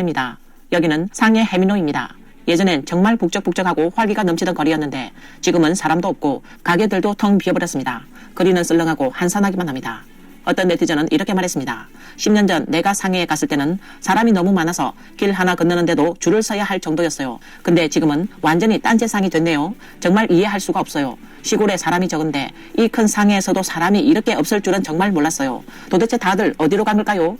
입니다. 여기는 상해 해민로입니다. 예전엔 정말 북적북적하고 활기가 넘치던 거리였는데 지금은 사람도 없고 가게들도 텅 비어버렸습니다. 거리는 썰렁하고 한산하기만 합니다. 어떤 네티즌은 이렇게 말했습니다. 10년 전 내가 상해에 갔을 때는 사람이 너무 많아서 길 하나 건너는데도 줄을 서야 할 정도였어요. 근데 지금은 완전히 딴 세상이 됐네요. 정말 이해할 수가 없어요. 시골에 사람이 적은데 이 큰 상해에서도 사람이 이렇게 없을 줄은 정말 몰랐어요. 도대체 다들 어디로 간 걸까요?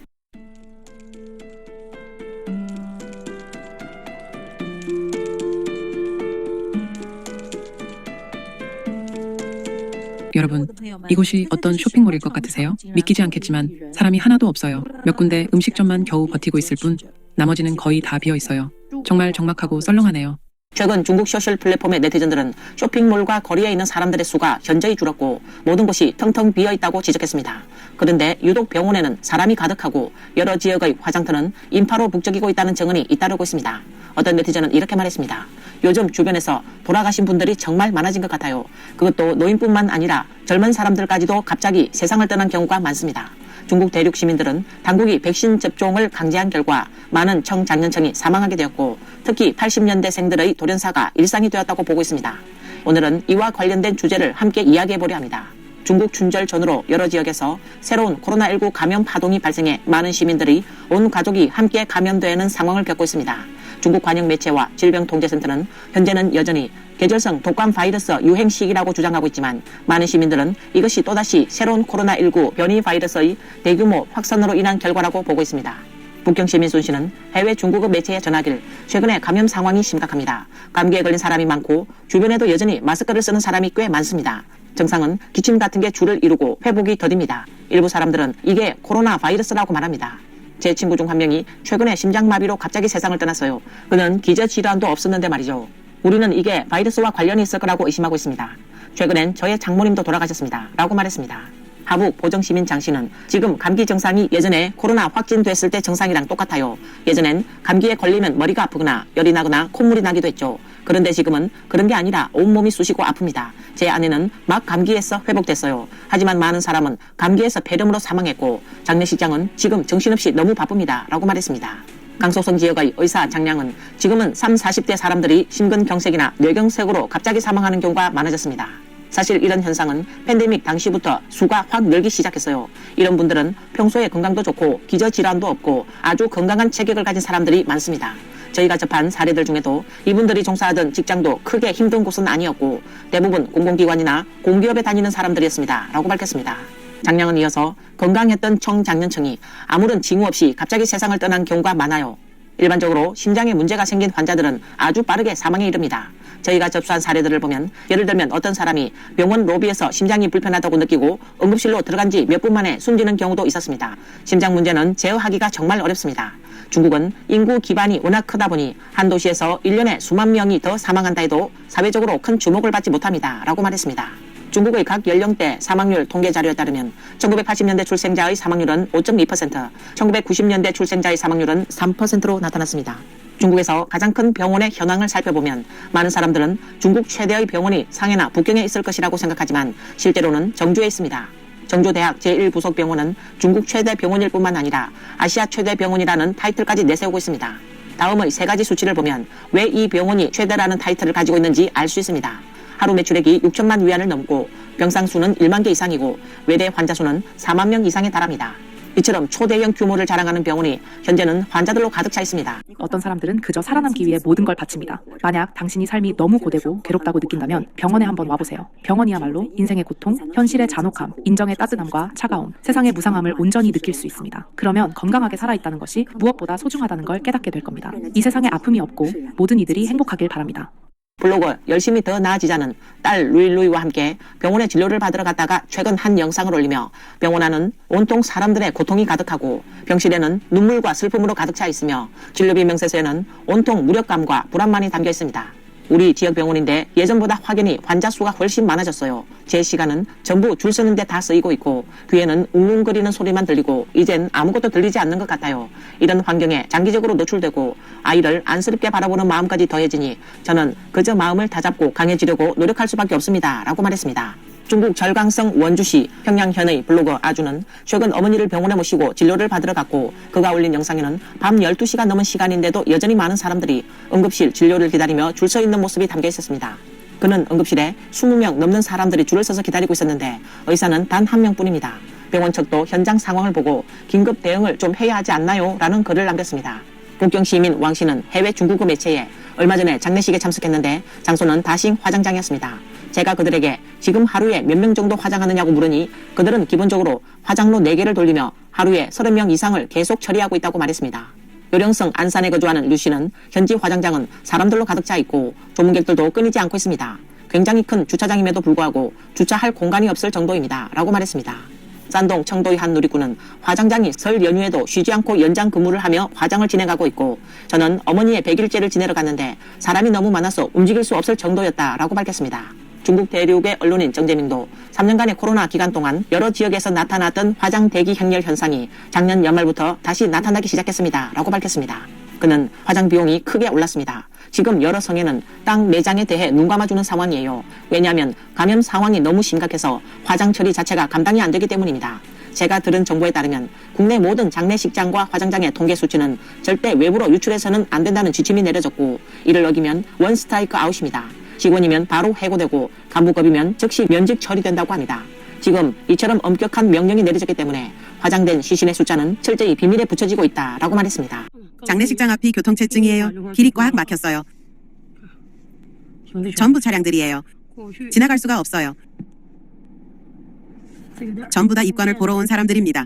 여러분, 이곳이 어떤 쇼핑몰일 것 같으세요? 믿기지 않겠지만 사람이 하나도 없어요. 몇 군데 음식점만 겨우 버티고 있을 뿐 나머지는 거의 다 비어 있어요. 정말 적막하고 썰렁하네요. 최근 중국 소셜 플랫폼의 네티즌들은 쇼핑몰과 거리에 있는 사람들의 수가 현저히 줄었고 모든 곳이 텅텅 비어있다고 지적했습니다. 그런데 유독 병원에는 사람이 가득하고 여러 지역의 화장터는 인파로 북적이고 있다는 증언이 잇따르고 있습니다. 어떤 네티즌은 이렇게 말했습니다. 요즘 주변에서 돌아가신 분들이 정말 많아진 것 같아요. 그것도 노인뿐만 아니라 젊은 사람들까지도 갑자기 세상을 떠난 경우가 많습니다. 중국 대륙 시민들은 당국이 백신 접종을 강제한 결과 많은 청장년층이 사망하게 되었고 특히 80년대생들의 돌연사가 일상이 되었다고 보고 있습니다. 오늘은 이와 관련된 주제를 함께 이야기해보려 합니다. 중국 춘절 전후로 여러 지역에서 새로운 코로나19 감염 파동이 발생해 많은 시민들이 온 가족이 함께 감염되는 상황을 겪고 있습니다. 중국 관영 매체와 질병통제센터는 현재는 여전히 계절성 독감 바이러스 유행 시기라고 주장하고 있지만 많은 시민들은 이것이 또다시 새로운 코로나19 변이 바이러스의 대규모 확산으로 인한 결과라고 보고 있습니다. 북경 시민 순 씨는 해외 중국어 매체에 전하길 최근에 감염 상황이 심각합니다. 감기에 걸린 사람이 많고 주변에도 여전히 마스크를 쓰는 사람이 꽤 많습니다. 증상은 기침 같은 게 주를 이루고 회복이 더딥니다. 일부 사람들은 이게 코로나 바이러스라고 말합니다. 제 친구 중 한 명이 최근에 심장마비로 갑자기 세상을 떠났어요. 그는 기저질환도 없었는데 말이죠. 우리는 이게 바이러스와 관련이 있을 거라고 의심하고 있습니다. 최근엔 저의 장모님도 돌아가셨습니다. 라고 말했습니다. 하북 보정시민 장 씨는 지금 감기 증상이 예전에 코로나 확진됐을 때 증상이랑 똑같아요. 예전엔 감기에 걸리면 머리가 아프거나 열이 나거나 콧물이 나기도 했죠. 그런데 지금은 그런 게 아니라 온몸이 쑤시고 아픕니다. 제 아내는 막 감기에서 회복됐어요. 하지만 많은 사람은 감기에서 폐렴으로 사망했고 장례식장은 지금 정신없이 너무 바쁩니다. 라고 말했습니다. 강소성 지역의 의사 장량은 지금은 30, 40대 사람들이 심근경색이나 뇌경색으로 갑자기 사망하는 경우가 많아졌습니다. 사실 이런 현상은 팬데믹 당시부터 수가 확 늘기 시작했어요. 이런 분들은 평소에 건강도 좋고 기저질환도 없고 아주 건강한 체격을 가진 사람들이 많습니다. 저희가 접한 사례들 중에도 이분들이 종사하던 직장도 크게 힘든 곳은 아니었고 대부분 공공기관이나 공기업에 다니는 사람들이었습니다. 라고 밝혔습니다. 장량은 이어서 건강했던 청장년층이 아무런 징후 없이 갑자기 세상을 떠난 경우가 많아요. 일반적으로 심장에 문제가 생긴 환자들은 아주 빠르게 사망에 이릅니다. 저희가 접수한 사례들을 보면 예를 들면 어떤 사람이 병원 로비에서 심장이 불편하다고 느끼고 응급실로 들어간 지 몇 분 만에 숨지는 경우도 있었습니다. 심장 문제는 제어하기가 정말 어렵습니다. 중국은 인구 기반이 워낙 크다 보니 한 도시에서 1년에 수만 명이 더 사망한다 해도 사회적으로 큰 주목을 받지 못합니다. 라고 말했습니다. 중국의 각 연령대 사망률 통계 자료에 따르면 1980년대 출생자의 사망률은 5.2%, 1990년대 출생자의 사망률은 3%로 나타났습니다. 중국에서 가장 큰 병원의 현황을 살펴보면 많은 사람들은 중국 최대의 병원이 상해나 북경에 있을 것이라고 생각하지만 실제로는 정주에 있습니다. 정주대학 제1부속병원은 중국 최대 병원일 뿐만 아니라 아시아 최대 병원이라는 타이틀까지 내세우고 있습니다. 다음의 세 가지 수치를 보면 왜 이 병원이 최대라는 타이틀을 가지고 있는지 알 수 있습니다. 하루 매출액이 6천만 위안을 넘고 병상 수는 1만 개 이상이고 외래 환자 수는 4만 명 이상에 달합니다. 이처럼 초대형 규모를 자랑하는 병원이 현재는 환자들로 가득 차 있습니다. 어떤 사람들은 그저 살아남기 위해 모든 걸 바칩니다. 만약 당신이 삶이 너무 고되고 괴롭다고 느낀다면 병원에 한번 와보세요. 병원이야말로 인생의 고통, 현실의 잔혹함, 인정의 따뜻함과 차가움, 세상의 무상함을 온전히 느낄 수 있습니다. 그러면 건강하게 살아있다는 것이 무엇보다 소중하다는 걸 깨닫게 될 겁니다. 이 세상에 아픔이 없고 모든 이들이 행복하길 바랍니다. 블로거 열심히 더 나아지자는 딸 루이루이와 함께 병원에 진료를 받으러 갔다가 최근 한 영상을 올리며 병원 안은 온통 사람들의 고통이 가득하고 병실에는 눈물과 슬픔으로 가득 차 있으며 진료비 명세서에는 온통 무력감과 불안만이 담겨 있습니다. 우리 지역 병원인데 예전보다 확연히 환자 수가 훨씬 많아졌어요. 제 시간은 전부 줄 서는 데 다 쓰이고 있고 귀에는 웅웅거리는 소리만 들리고 이젠 아무것도 들리지 않는 것 같아요. 이런 환경에 장기적으로 노출되고 아이를 안쓰럽게 바라보는 마음까지 더해지니 저는 그저 마음을 다잡고 강해지려고 노력할 수밖에 없습니다. 라고 말했습니다. 중국 절강성 원주시 평양현의 블로거 아주는 최근 어머니를 병원에 모시고 진료를 받으러 갔고 그가 올린 영상에는 밤 12시가 넘은 시간인데도 여전히 많은 사람들이 응급실 진료를 기다리며 줄 서 있는 모습이 담겨 있었습니다. 그는 응급실에 20명 넘는 사람들이 줄을 서서 기다리고 있었는데 의사는 단 한 명뿐입니다. 병원 측도 현장 상황을 보고 긴급 대응을 좀 해야 하지 않나요? 라는 글을 남겼습니다. 북경 시민 왕 씨는 해외 중국어 매체에 얼마 전에 장례식에 참석했는데 장소는 다싱 화장장이었습니다. 제가 그들에게 지금 하루에 몇 명 정도 화장하느냐고 물으니 그들은 기본적으로 화장로 4개를 돌리며 하루에 30명 이상을 계속 처리하고 있다고 말했습니다. 요령성 안산에 거주하는 류 씨는 현지 화장장은 사람들로 가득 차 있고 조문객들도 끊이지 않고 있습니다. 굉장히 큰 주차장임에도 불구하고 주차할 공간이 없을 정도입니다. 라고 말했습니다. 산동 청도의 한 누리꾼은 화장장이 설 연휴에도 쉬지 않고 연장 근무를 하며 화장을 진행하고 있고 저는 어머니의 100일째를 지내러 갔는데 사람이 너무 많아서 움직일 수 없을 정도였다라고 밝혔습니다. 중국 대륙의 언론인 정재민도 3년간의 코로나 기간 동안 여러 지역에서 나타났던 화장 대기 행렬 현상이 작년 연말부터 다시 나타나기 시작했습니다. 라고 밝혔습니다. 그는 화장 비용이 크게 올랐습니다. 지금 여러 성에는 땅 매장에 대해 눈 감아주는 상황이에요. 왜냐하면 감염 상황이 너무 심각해서 화장 처리 자체가 감당이 안 되기 때문입니다. 제가 들은 정보에 따르면 국내 모든 장례식장과 화장장의 통계 수치는 절대 외부로 유출해서는 안 된다는 지침이 내려졌고 이를 어기면 원 스트라이크 아웃입니다. 직원이면 바로 해고되고 간부급이면 즉시 면직 처리된다고 합니다. 지금 이처럼 엄격한 명령이 내려졌기 때문에 화장된 시신의 숫자는 철저히 비밀에 붙여지고 있다라고 말했습니다. 장례식장 앞이 교통체증이에요. 길이 꽉 막혔어요. 전부 차량들이에요. 지나갈 수가 없어요. 전부 다 입관을 보러 온 사람들입니다.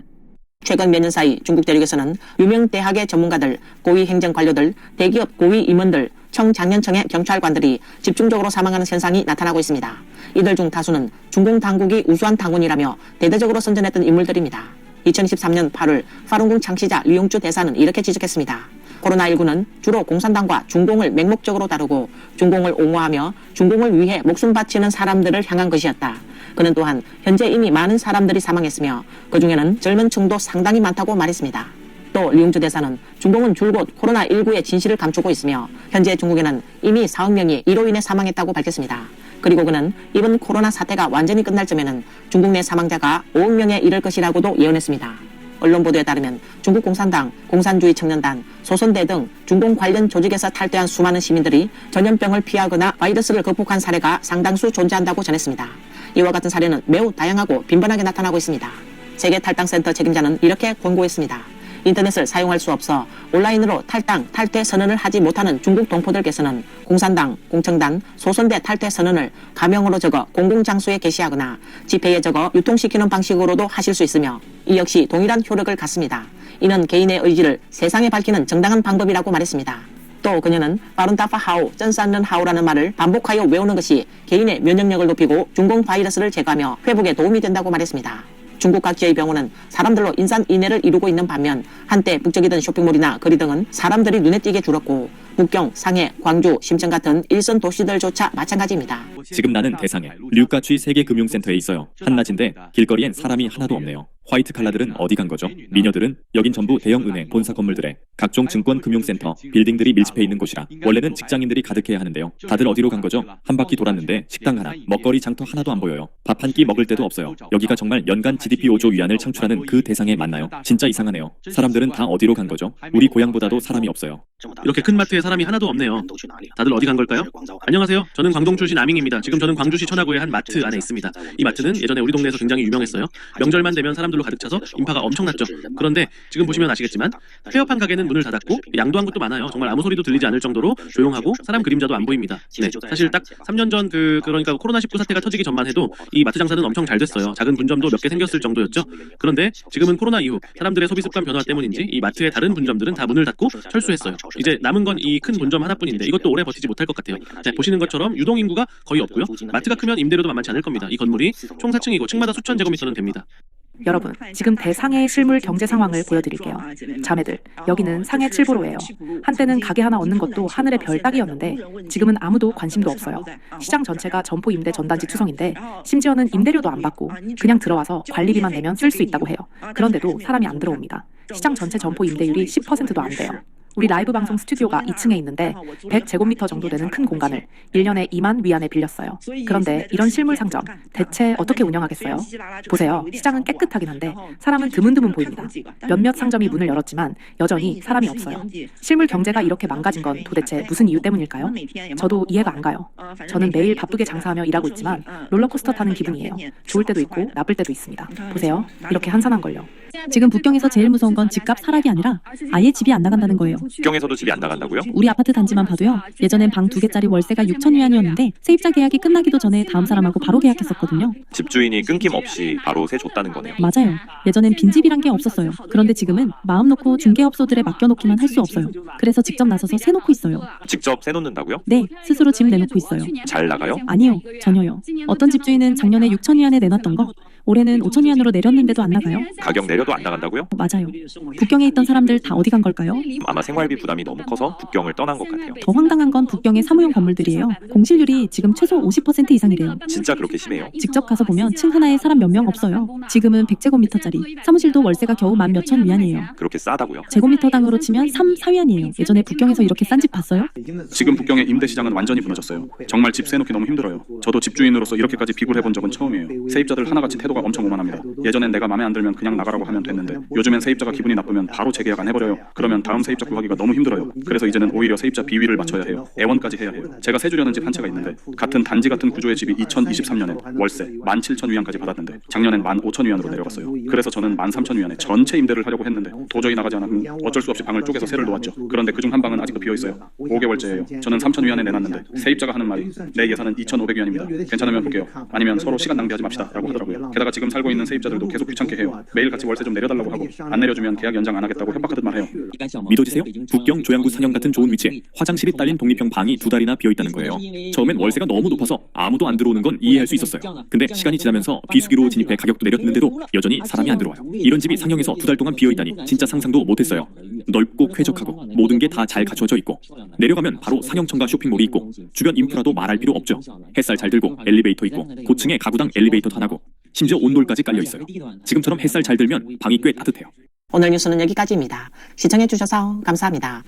최근 몇 년 사이 중국 대륙에서는 유명 대학의 전문가들, 고위 행정 관료들, 대기업 고위 임원들, 청장년청의 경찰관들이 집중적으로 사망하는 현상이 나타나고 있습니다. 이들 중 다수는 중공 당국이 우수한 당원이라며 대대적으로 선전했던 인물들입니다. 2023년 8월 파룬궁 창시자 류용주 대사는 이렇게 지적했습니다. 코로나19는 주로 공산당과 중공을 맹목적으로 다루고 중공을 옹호하며 중공을 위해 목숨 바치는 사람들을 향한 것이었다. 그는 또한 현재 이미 많은 사람들이 사망했으며 그중에는 젊은 층도 상당히 많다고 말했습니다. 또 류용주 대사는 중공은 줄곧 코로나19의 진실을 감추고 있으며 현재 중국에는 이미 4억 명이 이로 인해 사망했다고 밝혔습니다. 그리고 그는 이번 코로나 사태가 완전히 끝날 쯤에는 중국 내 사망자가 5억 명에 이를 것이라고도 예언했습니다. 언론 보도에 따르면 중국 공산당, 공산주의 청년단, 소선대 등 중공 관련 조직에서 탈퇴한 수많은 시민들이 전염병을 피하거나 바이러스를 극복한 사례가 상당수 존재한다고 전했습니다. 이와 같은 사례는 매우 다양하고 빈번하게 나타나고 있습니다. 세계 탈당센터 책임자는 이렇게 권고했습니다. 인터넷을 사용할 수 없어 온라인으로 탈당, 탈퇴 선언을 하지 못하는 중국 동포들께서는 공산당, 공청단, 소선대 탈퇴 선언을 가명으로 적어 공공장소에 게시하거나 지폐에 적어 유통시키는 방식으로도 하실 수 있으며 이 역시 동일한 효력을 갖습니다. 이는 개인의 의지를 세상에 밝히는 정당한 방법이라고 말했습니다. 또 그녀는 빠른다파하오, 쩐산른하오라는 말을 반복하여 외우는 것이 개인의 면역력을 높이고 중공 바이러스를 제거하며 회복에 도움이 된다고 말했습니다. 중국 각지의 병원은 사람들로 인산인해를 이루고 있는 반면 한때 북적이던 쇼핑몰이나 거리 등은 사람들이 눈에 띄게 줄었고 북경, 상해, 광주, 심천 같은 일선 도시들조차 마찬가지입니다. 지금 나는 대상에 류가취 세계금융센터에 있어요. 한낮인데 길거리엔 사람이 하나도 없네요. 화이트 칼라들은 어디 간 거죠? 미녀들은 여긴 전부 대형 은행 본사 건물들에 각종 증권 금융센터 빌딩들이 밀집해 있는 곳이라 원래는 직장인들이 가득해야 하는데요. 다들 어디로 간 거죠? 한 바퀴 돌았는데 식당 하나, 먹거리 장터 하나도 안 보여요. 밥 한 끼 먹을 데도 없어요. 여기가 정말 연간 GDP 5조 위안을 창출하는 그 대상에 맞나요? 진짜 이상하네요. 사람들은 다 어디로 간 거죠? 우리 고향보다도 사람이 없어요. 이렇게 큰 마트에 사람이 하나도 없네요. 다들 어디 간 걸까요? 안녕하세요. 저는 광동 출신 아밍입니다. 지금 저는 광주시 천하구의 한 마트 안에 있습니다. 이 마트는 예전에 우리 동네에서 굉장히 유명했어요. 명절만 되면 사람들로 가득 차서 인파가 엄청났죠. 그런데 지금 보시면 아시겠지만 폐업한 가게는 문을 닫았고 양도한 곳도 많아요. 정말 아무 소리도 들리지 않을 정도로 조용하고 사람 그림자도 안 보입니다. 네, 사실 딱 3년 전 그러니까 코로나19 사태가 터지기 전만 해도 이 마트 장사는 엄청 잘 됐어요. 작은 분점도 몇 개 생겼을 정도였죠. 그런데 지금은 코로나 이후 사람들의 소비 습관 변화 때문인지 이 마트의 다른 분점들은 다 문을 닫고 철수했어요. 이제 남은 건 이 큰 본점 하나뿐인데 이것도 오래 버티지 못할 것 같아요. 자, 보시는 것처럼 유동 인구가 거의 없고요. 마트가 크면 임대료도 만만치 않을 겁니다. 이 건물이 총 4층이고 층마다 수천 제곱미터는 됩니다. 여러분, 지금 대상해의 실물 경제 상황을 보여드릴게요. 자매들, 여기는 상해 칠보로예요. 한때는 가게 하나 얻는 것도 하늘의 별 따기였는데 지금은 아무도 관심도 없어요. 시장 전체가 점포 임대 전단지 투성인데 심지어는 임대료도 안 받고 그냥 들어와서 관리비만 내면 쓸 수 있다고 해요. 그런데도 사람이 안 들어옵니다. 시장 전체 점포 임대율이 10%도 안 돼요. 우리 라이브 방송 스튜디오가 2층에 있는데 100제곱미터 정도 되는 큰 공간을 1년에 2만 위안에 빌렸어요. 그런데 이런 실물 상점 대체 어떻게 운영하겠어요? 보세요. 시장은 깨끗하긴 한데 사람은 드문드문 보입니다. 몇몇 상점이 문을 열었지만 여전히 사람이 없어요. 실물 경제가 이렇게 망가진 건 도대체 무슨 이유 때문일까요? 저도 이해가 안 가요. 저는 매일 바쁘게 장사하며 일하고 있지만 롤러코스터 타는 기분이에요. 좋을 때도 있고 나쁠 때도 있습니다. 보세요. 이렇게 한산한걸요. 지금 북경에서 제일 무서운 건 집값 하락이 아니라 아예 집이 안 나간다는 거예요. 북경에서도 집이 안 나간다고요? 우리 아파트 단지만 봐도요. 예전엔 방 2개짜리 월세가 6천 위안이었는데 세입자 계약이 끝나기도 전에 다음 사람하고 바로 계약했었거든요. 집주인이 끊김없이 바로 세 줬다는 거네요. 맞아요. 예전엔 빈집이란 게 없었어요. 그런데 지금은 마음 놓고 중개업소들에 맡겨놓기만 할 수 없어요. 그래서 직접 나서서 세 놓고 있어요. 직접 세 놓는다고요? 네, 스스로 집 내놓고 있어요. 잘 나가요? 아니요, 전혀요. 어떤 집주인은 작년에 6천 위안에 내놨던 거 올해는 5천 위안으로 내렸는데도 안 나가요. 가격 내려도 안 나간다고요? 맞아요. 북경에 있던 사람들 다 어디 간 걸까요? 아마 생활비 부담이 너무 커서 북경을 떠난 것 같아요. 더 황당한 건 북경의 사무용 건물들이에요. 공실률이 지금 최소 50% 이상이래요. 진짜 그렇게 심해요? 직접 가서 보면 층 하나에 사람 몇 명 없어요. 지금은 100제곱미터짜리 사무실도 월세가 겨우 14,000 위안이에요. 그렇게 싸다고요? 제곱미터당으로 치면 3, 4위안이에요. 예전에 북경에서 이렇게 싼 집 봤어요? 지금 북경의 임대 시장은 완전히 무너졌어요. 정말 집 세놓기 너무 힘들어요. 저도 집주인으로서 이렇게까지 비굴해본 적은 처음이에요. 세입자들 하나같이 태도가 엄청 오만합니다. 예전엔 내가 마음에 안 들면 그냥 나가라고 하면 됐는데 요즘엔 세입자가 기분이 나쁘면 바로 재계약 안 해버려요. 그러면 다음 세입자 구하기가 너무 힘들어요. 그래서 이제는 오히려 세입자 비위를 맞춰야 해요. 애원까지 해야 해요. 제가 세 주려는 집 한 채가 있는데 같은 단지 같은 구조의 집이 2023년에 월세 17,000위안까지 받았는데 작년엔 15,000위안으로 내려갔어요. 그래서 저는 13,000위안에 전체 임대를 하려고 했는데 도저히 나가지 않으면 어쩔 수 없이 방을 쪼개서 세를 놓았죠. 그런데 그중 한 방은 아직도 비어있어요. 5개월째예요. 저는 3,000위안에 내놨는데 세입자가 하는 말이 내 예산은 2,500위안입니다. 괜찮으면 볼게요. 아니면 서로 시간 낭비하지 맙시다 라고 하더라고요. 게다가 지금 살고 있는 세입자들도 계속 귀찮게 해요. 매일 같이 월세 좀 내려달라고 하고 안 내려주면 계약 연장 안 하겠다고 협박하듯 말해요. 믿어지세요? 북경 조양구 상영 같은 좋은 위치에 화장실이 딸린 독립형 방이 2달이나 비어있다는 거예요. 처음엔 월세가 너무 높아서 아무도 안 들어오는 건 이해할 수 있었어요. 근데 시간이 지나면서 비수기로 진입해 가격도 내렸는데도 여전히 사람이 안 들어와요. 이런 집이 상영에서 2달 동안 비어있다니 진짜 상상도 못했어요. 넓고 쾌적하고 모든 게 다 잘 갖춰져 있고 내려가면 바로 상영천가 쇼핑몰이 있고 주변 인프라도 말할 필요 없죠. 햇살 잘 들고 엘리베이터 있고 고층에 가구당 엘리베이터 다 나고 심지어 온돌까지 깔려 있어요. 지금처럼 햇살 잘 들면 방이 꽤 따뜻해요. 오늘 뉴스는 여기까지입니다. 시청해주셔서 감사합니다.